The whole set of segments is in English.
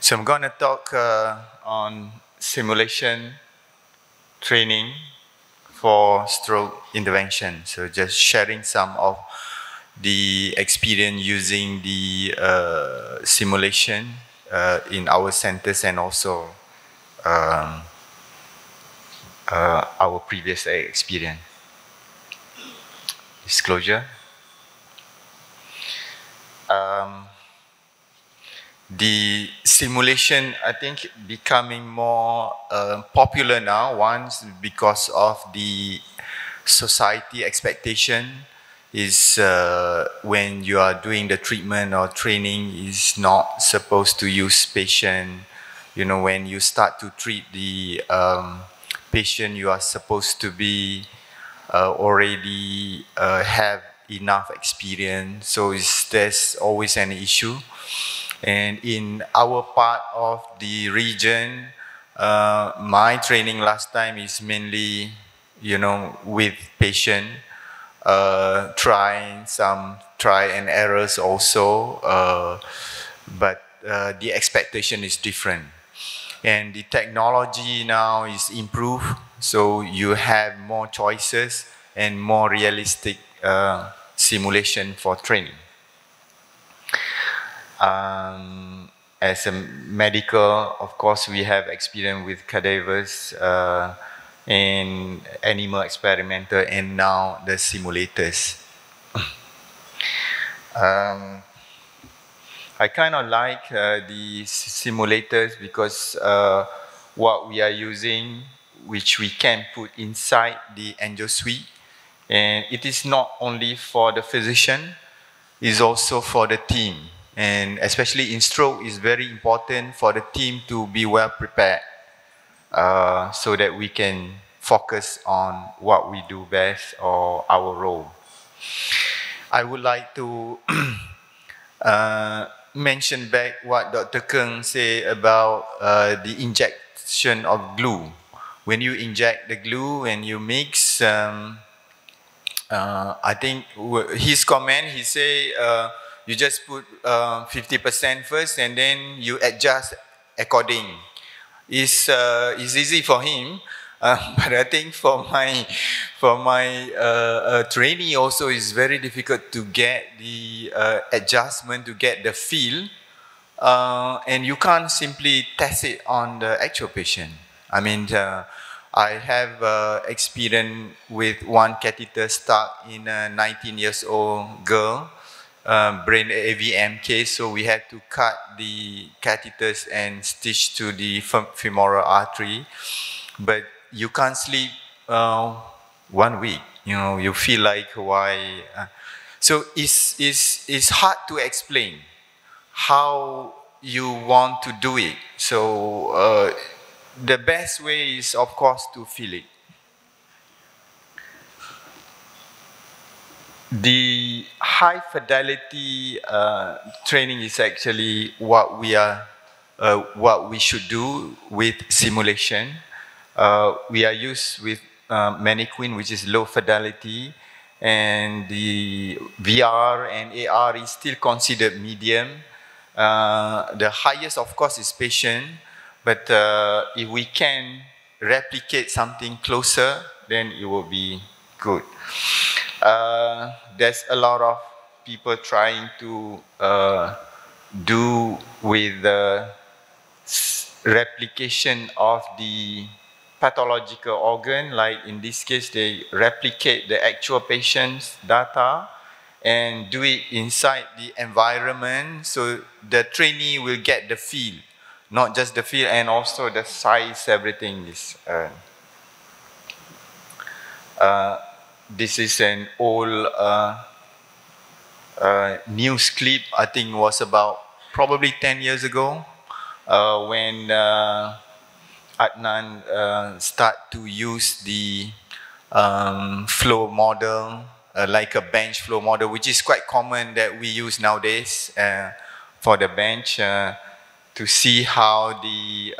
So I'm going to talk on simulation training for stroke intervention. So just sharing some of the experience using the simulation in our centers and also our previous experience. Disclosure. The simulation, I think, becoming more popular now. Once because of the society expectation is when you are doing the treatment or training is not supposed to use patient. You know, when you start to treat the patient, you are supposed to be already have enough experience. So there's always an issue. And in our part of the region, my training last time is mainly, you know, with patient, try and errors also, but the expectation is different. And the technology now is improved, so you have more choices and more realistic simulation for training. As a medical, of course, we have experience with cadavers and animal experimental, and now the simulators. I kind of like the simulators because what we are using, which we can put inside the angio suite, and it is not only for the physician, it's also for the team. And especially in stroke, it's very important for the team to be well prepared so that we can focus on what we do best or our role. I would like to mention back what Dr. Keng said about the injection of glue. When you inject the glue and you mix, I think his comment, he say, you just put 50% first and then you adjust according. It's easy for him, but I think for my trainee also it's very difficult to get the adjustment, to get the feel, and you can't simply test it on the actual patient. I mean, I have experience with one catheter stuck in a 19 years old girl. Brain AVM case, so we had to cut the catheters and stitch to the femoral artery. But you can't sleep 1 week. You know, you feel like why. So it's hard to explain how you want to do it. So the best way is, of course, to feel it. The high fidelity training is actually what we should do with simulation. We are used with mannequin, which is low fidelity, and the VR and AR is still considered medium. The highest, of course, is patient, but if we can replicate something closer, then it will be good. There's a lot of people trying to do with the replication of the pathological organ, like in this case, they replicate the actual patient's data and do it inside the environment, so the trainee will get the feel, not just the feel, and also the size, everything is this is an old news clip, I think was about probably 10 years ago, when Adnan start to use the flow model, like a bench flow model, which is quite common that we use nowadays for the bench, to see how the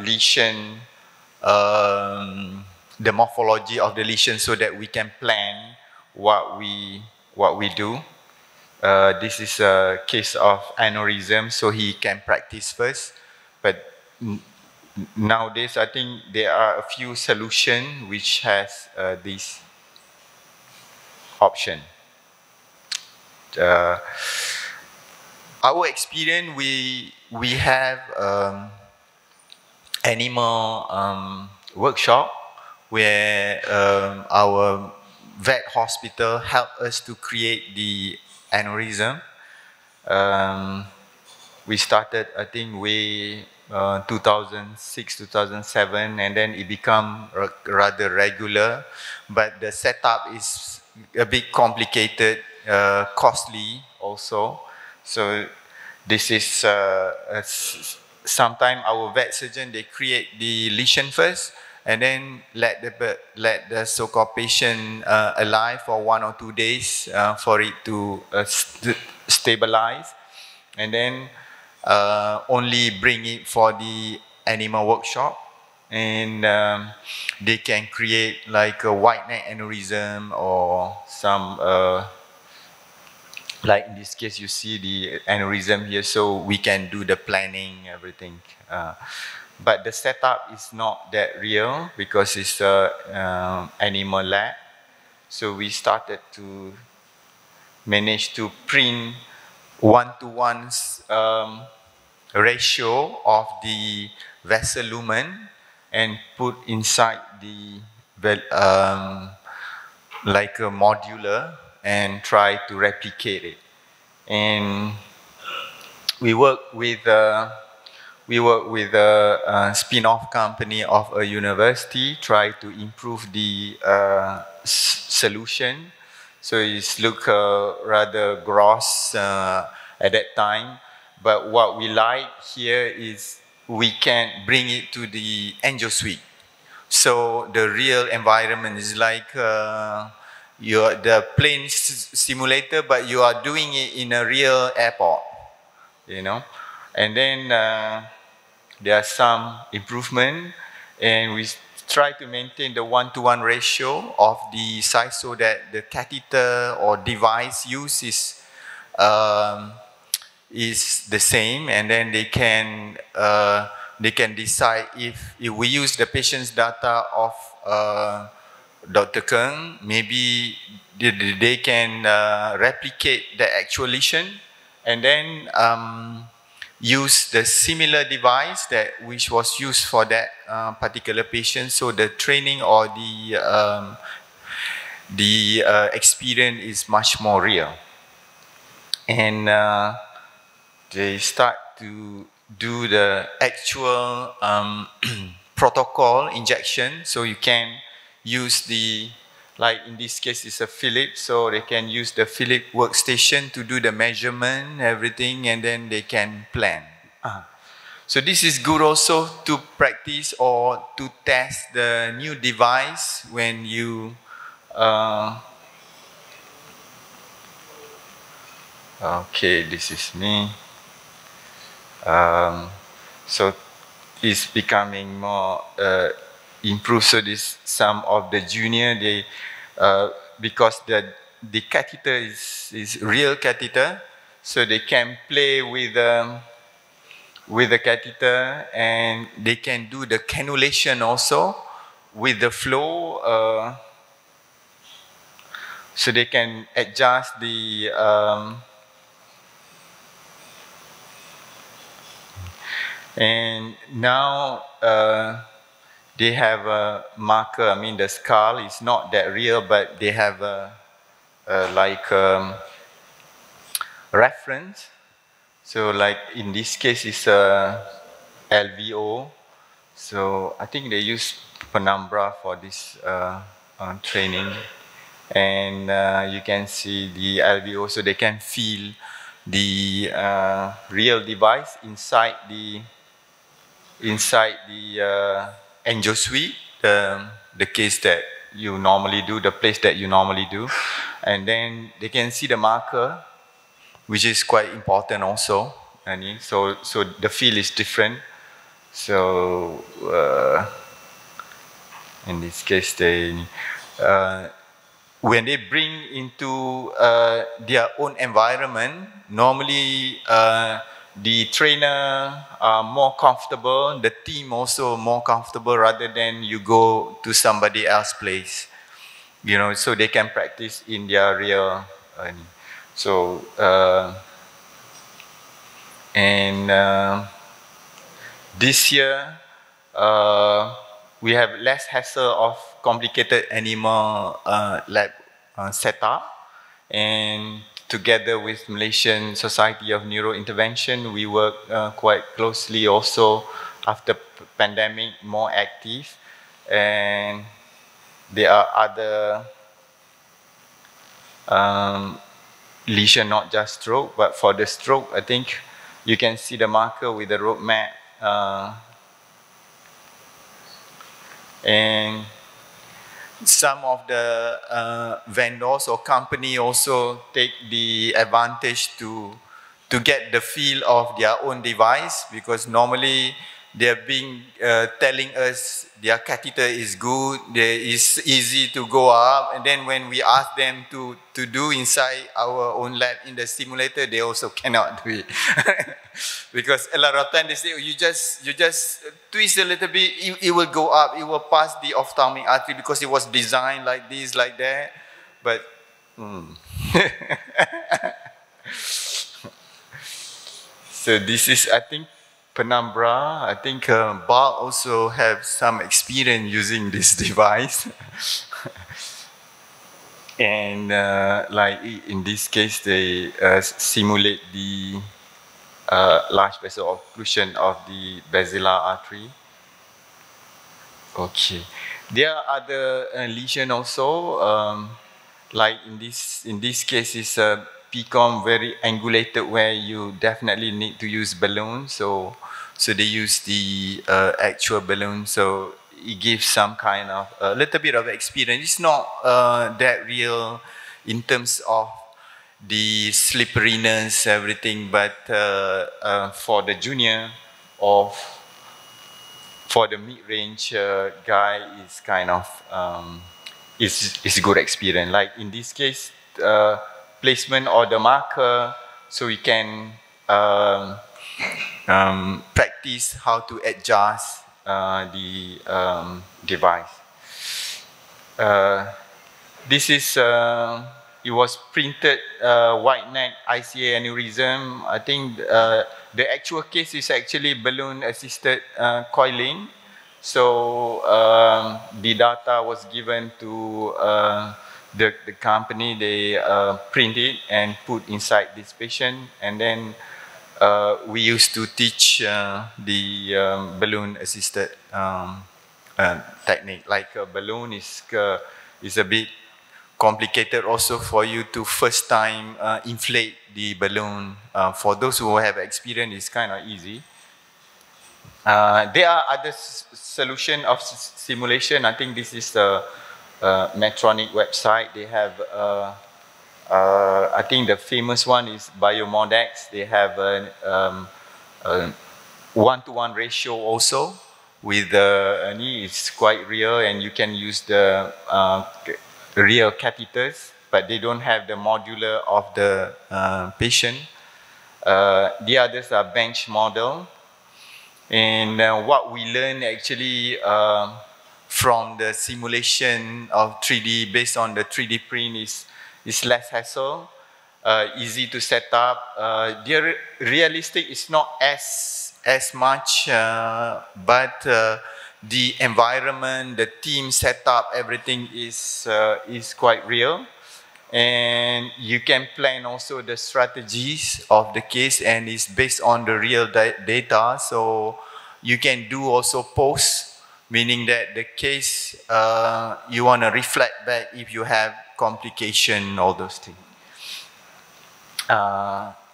lesion, the morphology of the lesion, so that we can plan what we do. This is a case of aneurysm, so he can practice first. but nowadays I think there are a few solutions which has this option. Our experience, we have animal workshop where our vet hospital helped us to create the aneurysm. We started, I think, way 2006, 2007, and then it became rather regular. But the setup is a bit complicated, costly also. So this is sometimes our vet surgeon, they create the lesion first, and then let the so-called patient alive for 1 or 2 days for it to stabilize, and then only bring it for the animal workshop, and they can create like a wide neck aneurysm or some like in this case you see the aneurysm here, so we can do the planning, everything. But the setup is not that real because it's a animal lab. So we started to manage to print 1-to-1 ratio of the vessel lumen and put inside the like a modular and try to replicate it. And we work with a spin-off company of a university, try to improve the solution. So it look rather gross at that time. But what we like here is we can bring it to the angel suite. So the real environment is like you're the plane simulator, but you are doing it in a real airport, you know. And then there are some improvement, and we try to maintain the 1-to-1 ratio of the size so that the catheter or device used is the same, and then they can decide if we use the patient's data of Dr. Keng, maybe they can replicate the actual lesion and then use the similar device which was used for that particular patient. So the training or the experience is much more real. And they start to do the actual protocol injection. So you can use the, like in this case it's a Philips, so they can use the Philips workstation to do the measurement, everything, and then they can plan. So this is good also to practice or to test the new device when you okay, this is me. So it's becoming more improved. So this some of the junior, they because the catheter is real catheter, so they can play with the catheter, and they can do the cannulation also with the flow. So they can adjust the and now they have a marker. I mean, the skull is not that real, but they have a like reference. So like in this case, it's a LVO. So I think they use penumbra for this training. And you can see the LVO, so they can feel the real device inside the angel suite, the case that you normally do, the place that you normally do, and then they can see the marker, which is quite important also. And so the feel is different. So in this case, they when they bring into their own environment, normally the trainer are more comfortable, the team also more comfortable rather than you go to somebody else's place, you know, so they can practice in their real. So, this year, we have less hassle of complicated animal lab setup, and together with Malaysian Society of Neurointervention, we work quite closely also after pandemic, more active, and there are other lesion, not just stroke, but for the stroke, I think you can see the marker with the roadmap. And some of the vendors or company also take the advantage to get the feel of their own device, because normally they're being telling us their catheter is good, it's easy to go up, and then when we ask them to do inside our own lab in the simulator, they also cannot do it. Because a lot of times they say, oh, you just twist a little bit, it will go up, it will pass the ophthalmic artery because it was designed like this, like that. But so this is, I think, Penumbra. I think Bal also have some experience using this device. And like in this case, they simulate the large vessel occlusion of the basilar artery. Okay. There are other lesion also. Like in this case, is PCOM very angulated, where you definitely need to use balloon. So they use the actual balloon. So it gives some kind of a little bit of experience. It's not that real in terms of the slipperiness, everything, but for the junior or for the mid-range guy, is kind of is good experience. Like in this case, placement or the marker, so we can practice how to adjust the device. This is it was printed white neck ICA aneurysm. I think the actual case is actually balloon assisted coiling. So the data was given to the company. They print it and put inside this patient, and then we used to teach the balloon assisted technique. Like a balloon is a bit complicated also for you to first time inflate the balloon. For those who have experience, it's kind of easy. There are other solution of simulation. I think this is the Medtronic website. They have, I think the famous one is Biomodex. They have a 1-to-1 ratio also with the knee. It's quite real, and you can use the real catheters, but they don't have the modular of the patient. The others are bench model. And what we learn actually from the simulation of 3D based on the 3D print is less hassle, easy to set up. The realistic is not as much, but the environment, the team setup, everything is quite real. And you can plan also the strategies of the case, and it's based on the real data. So you can do also post, meaning that the case you want to reflect back if you have complication, all those things.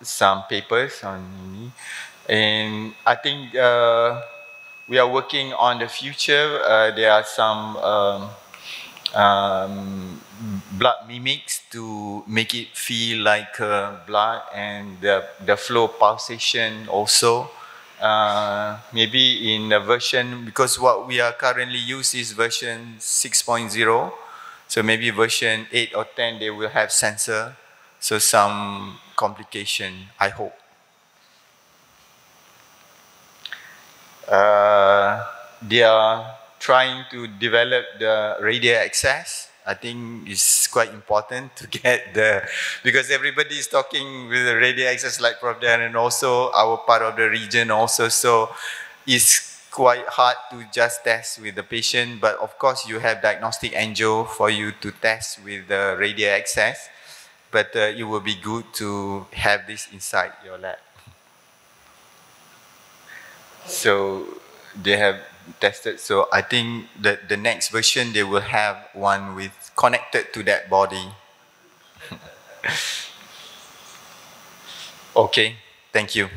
Some papers on me, and I think we are working on the future. There are some blood mimics to make it feel like blood, and the flow pulsation also. Maybe in the version, because what we are currently use is version 6.0. So maybe version 8 or 10, they will have sensor. So some complication, I hope. They are trying to develop the radial access. I think it's quite important to get because everybody is talking with the radial access like Prof. Dan, and also our part of the region also. So it's quite hard to just test with the patient, but of course you have diagnostic angio for you to test with the radial access. But it will be good to have this inside your lab. So they have tested. So I think that the next version, they will have one with connected to that body. Okay, thank you.